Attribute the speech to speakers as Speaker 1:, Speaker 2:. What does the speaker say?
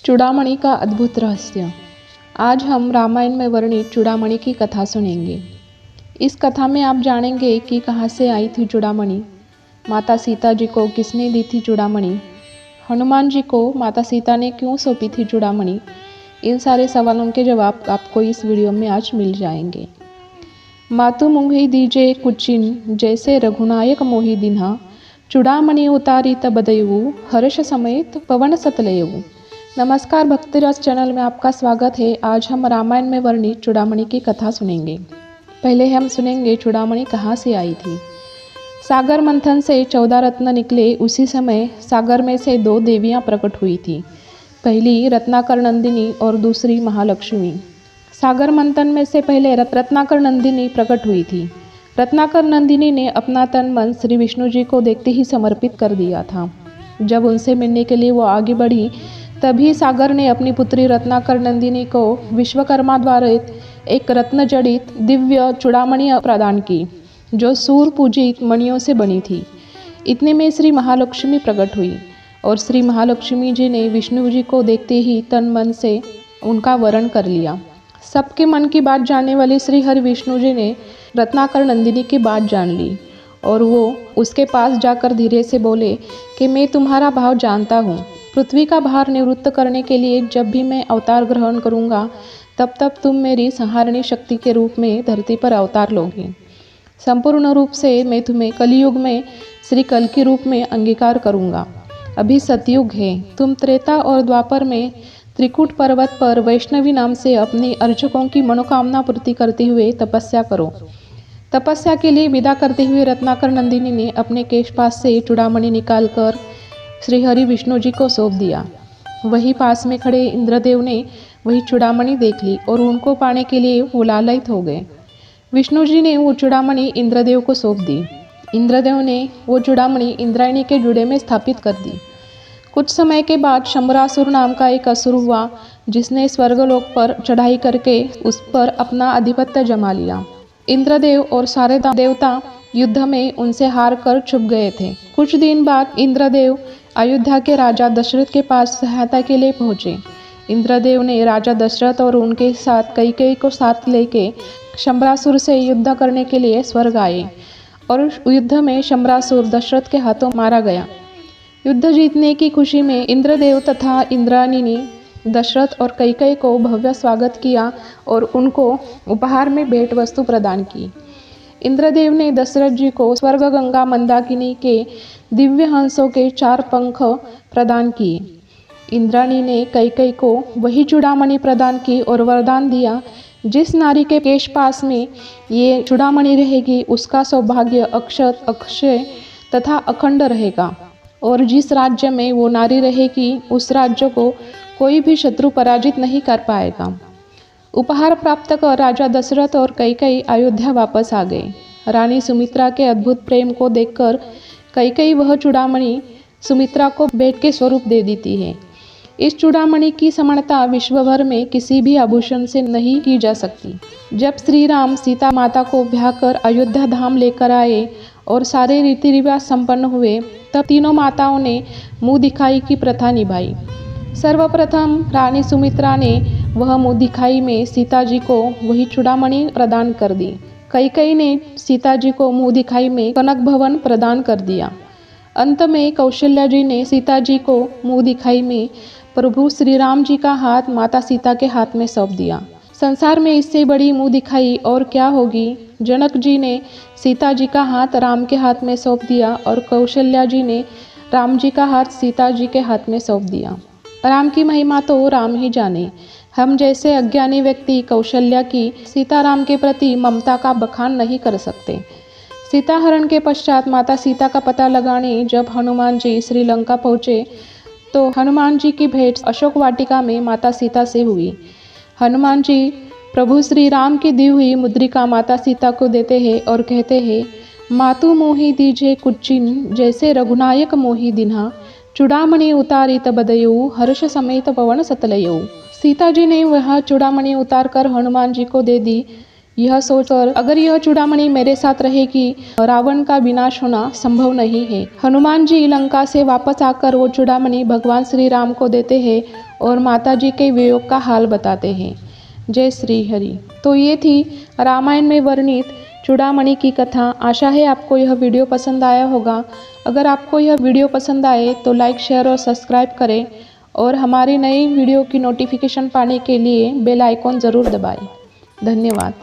Speaker 1: चूड़ामणि का अद्भुत रहस्य। आज हम रामायण में वर्णित चूड़ामणि की कथा सुनेंगे। इस कथा में आप जानेंगे कि कहाँ से आई थी चूड़ामणि, माता सीता जी को किसने दी थी चूड़ामणि, हनुमान जी को माता सीता ने क्यों सौंपी थी चूड़ामणि। इन सारे सवालों के जवाब आपको इस वीडियो में आज मिल जाएंगे। मातु मोहि दीजे कुचिन जैसे रघुनायक मोहि दिन्हा, चूड़ामणि उतारी तब दयऊ हर्ष समेत पवन सतलयऊ। नमस्कार, भक्तिरस चैनल में आपका स्वागत है। आज हम रामायण में वर्णित चूड़ामणि की कथा सुनेंगे। पहले हम सुनेंगे चूड़ामणि कहाँ से आई थी। सागर मंथन से 14 रत्न निकले। उसी समय सागर में से 2 देवियाँ प्रकट हुई थी, पहली रत्नाकर नंदिनी और दूसरी महालक्ष्मी। सागर मंथन में से पहले रत्नाकर नंदिनी प्रकट हुई थी। रत्नाकर नंदिनी ने अपना तन मन श्री विष्णु जी को देखते ही समर्पित कर दिया था। जब उनसे मिलने के लिए वो आगे बढ़ी, तभी सागर ने अपनी पुत्री रत्नाकर नंदिनी को विश्वकर्मा द्वारा एक रत्न जड़ित दिव्य चूड़ामणि प्रदान की, जो सूर्य पूजित मणियों से बनी थी। इतने में श्री महालक्ष्मी प्रकट हुई और श्री महालक्ष्मी जी ने विष्णु जी को देखते ही तन मन से उनका वरण कर लिया। सबके मन की बात जानने वाले श्री हरि विष्णु जी ने रत्नाकर नंदिनी की बात जान ली और वो उसके पास जाकर धीरे से बोले कि मैं तुम्हारा भाव जानता हूँ। पृथ्वी का भार निवृत्त करने के लिए जब भी मैं अवतार ग्रहण करूँगा, तब तुम मेरी संहारणी शक्ति के रूप में धरती पर अवतार लोगे। संपूर्ण रूप से मैं तुम्हें कलियुग में श्री कल के रूप में अंगीकार करूँगा। अभी सतयुग है। तुम त्रेता और द्वापर में त्रिकूट पर्वत पर वैष्णवी नाम से अपने अर्चकों की मनोकामना पूर्ति करते हुए तपस्या करो। तपस्या के लिए विदा करते हुए रत्नाकर नंदिनी ने अपने केश पास से चूड़ामणि निकालकर श्री हरि विष्णु जी को सौंप दिया। वही पास में खड़े इंद्रदेव ने वही चूड़ामणि देख ली और उनको पाने के लिए वो लालायित हो गए। विष्णु जी ने वो चूड़ामणि इंद्रदेव को सौंप दी। इंद्रदेव ने वो चूड़ामणि इंद्रायणी के जुड़े में स्थापित कर दी। कुछ समय के बाद शंबरासुर नाम का एक असुर हुआ, जिसने स्वर्गलोक पर चढ़ाई करके उस पर अपना आधिपत्य जमा लिया। इंद्रदेव और सारे देवता युद्ध में उनसे हार कर छुप गए थे। कुछ दिन बाद इंद्रदेव अयोध्या के राजा दशरथ के पास सहायता के लिए पहुँचे। इंद्रदेव ने राजा दशरथ और उनके साथ कैकेयी को साथ लेके शंबरासुर से युद्ध करने के लिए स्वर्ग आए और युद्ध में शंबरासुर दशरथ के हाथों मारा गया। युद्ध जीतने की खुशी में इंद्रदेव तथा इंद्राणी ने दशरथ और कैकेयी को भव्य स्वागत किया और उनको उपहार में भेंट वस्तु प्रदान की। इंद्रदेव ने दशरथ जी को स्वर्ग गंगा मंदाकिनी के दिव्य हंसों के 4 पंख प्रदान किए। इंद्राणी ने कैकेयी को वही चूड़ामणि प्रदान की और वरदान दिया, जिस नारी के केश पास में ये चूड़ामणि रहेगी उसका सौभाग्य अक्षत अक्षय तथा अखंड रहेगा, और जिस राज्य में वो नारी रहेगी उस राज्य को कोई भी शत्रु पराजित नहीं कर पाएगा। उपहार प्राप्त कर राजा दशरथ और कैकेयी अयोध्या वापस आ गए। रानी सुमित्रा के अद्भुत प्रेम को देखकर कैकेयी वह चूड़ामणि सुमित्रा को भेंट के स्वरूप दे देती है। इस चूड़ामणि की समानता विश्व भर में किसी भी आभूषण से नहीं की जा सकती। जब श्री राम सीता माता को ब्याह कर अयोध्या धाम लेकर आए और सारे रीति रिवाज संपन्न हुए, तब तीनों माताओं ने मुँह दिखाई की प्रथा निभाई। सर्वप्रथम रानी सुमित्रा ने वह मुँह दिखाई में सीता जी को वही चूड़ामणि प्रदान कर दी। कैकेयी ने सीता जी को मुँह दिखाई में कनक भवन प्रदान कर दिया। अंत में कौशल्या जी ने सीता जी को मुँह दिखाई में प्रभु श्री राम जी का हाथ माता सीता के हाथ में सौंप दिया। संसार में इससे बड़ी मुँह दिखाई और क्या होगी। जनक जी ने सीता जी का हाथ राम के हाथ में सौंप दिया और कौशल्या जी ने राम जी का हाथ सीता जी के हाथ में सौंप दिया। राम की महिमा तो राम ही जाने। हम जैसे अज्ञानी व्यक्ति कौशल्या की सीताराम के प्रति ममता का बखान नहीं कर सकते। सीताहरण के पश्चात माता सीता का पता लगाने जब हनुमान जी श्रीलंका पहुँचे, तो हनुमान जी की भेंट अशोक वाटिका में माता सीता से हुई। हनुमान जी प्रभु श्री राम की दी हुई मुद्रिका माता सीता को देते हैं और कहते हैं, मातु मोहि दीजे कुचिन जैसे रघुनायक मोहि दिन्हा, चूड़ामणि उतारी तब दयऊ हर्ष समेत पवन सतलयऊ। सीता जी ने वह चूड़ामणि उतार कर हनुमान जी को दे दी। यह सोचकर अगर यह चूड़ामणि मेरे साथ रहेगी, रावण का विनाश होना संभव नहीं है। हनुमान जी लंका से वापस आकर वो चूड़ामणि भगवान श्री राम को देते हैं और माता जी के वियोग का हाल बताते हैं। जय श्री हरि। तो ये थी रामायण में वर्णित चूड़ामणि की कथा। आशा है आपको यह वीडियो पसंद आया होगा। अगर आपको यह वीडियो पसंद आए तो लाइक, शेयर और सब्सक्राइब करें और हमारी नई वीडियो की नोटिफिकेशन पाने के लिए बेल आइकॉन ज़रूर दबाएं। धन्यवाद।